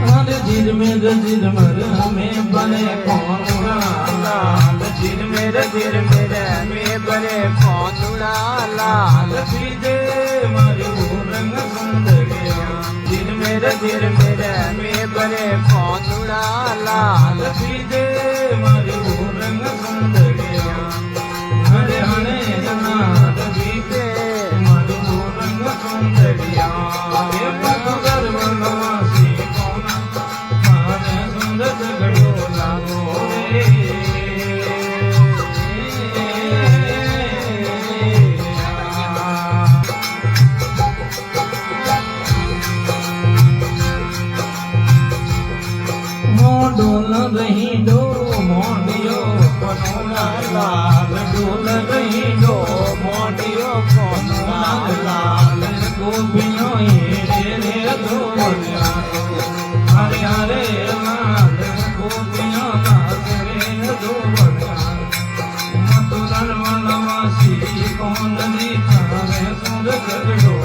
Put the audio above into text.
झिरमर में बने कौनुड़ा लाल झिरमेर में बने कौनुड़ा लाल सीधे मारी रंग सुंदरिया झिरमेर में बने कौनुड़ा लाल सीधे मारी रंग सुंदरिया हरे हरे जनाद बीते मारी रंग सुंदरिया ये पगगर वनवासी कौना माने सुंदर जगड़ो लागो रे डोल रही डो मोडियो कनोड़ा लाल डोल रही डो मोटियो कौनुड़ा लाल गोपियों रे दो हरे हरे लाल गोपियों रे दो मथुरन वनवासी कौन दिखा सुंदर